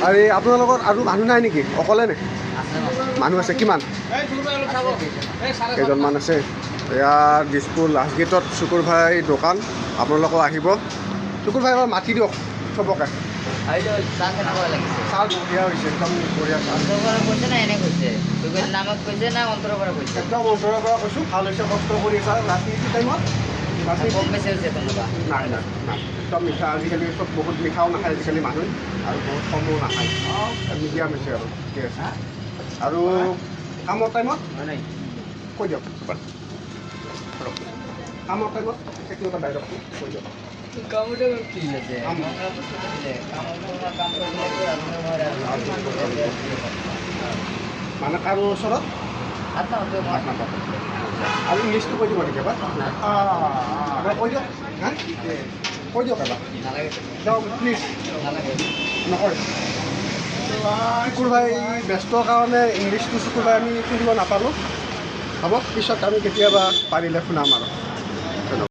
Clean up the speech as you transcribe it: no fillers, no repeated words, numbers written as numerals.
আৰু আপোনালোকৰ আৰু মানুহ নাই নেকি? অকলে নে? মানুহ আছে কিমান? কেইজনমান আছে। এয়া দিছপুৰ লাষ্ট গেটত শুকুৰ ভাই দোকান। আপোনালোকেও আহিব। শুকুৰ ভাই এবাৰ মাতি দিয়ক চবকে। চাহ বঢ়িয়া হৈছে, একদম বঢ়িয়া চাহ। একদম অন্তৰৰ পৰা কৈছোঁ, ভাল হৈছে, কষ্ট কৰি আছা ৰাতি টাইমত। নাই নাই নাই, একদম মিঠা। আজিকালি চব বহুত মিঠাও নাখায় আজিকালি মানুহে, আৰু বহুত কমো নাখায়। মিডিয়াম হৈছে আৰু ঠিকে আছে। আৰু কামৰ টাইমত কৈ দিয়ক এবাৰ। কামৰ টাইমত এটা ডাইলগটো কৈ দিয়ক। মানে কাৰো ওচৰত আৰু ইংলিছটো কৈ দিব নেকি এবাৰ? কৈ দিয়ক, হা কৈ দিয়ক এবাৰ প্লিজ। নকৰে শুকুৰ ভাই ব্যস্তৰ কাৰণে ইংলিছটো শুকুৰ ভাই আমি শুনিব নাপালোঁ। হ'ব, পিছত আমি কেতিয়াবা পাৰিলে শুনাম আৰু।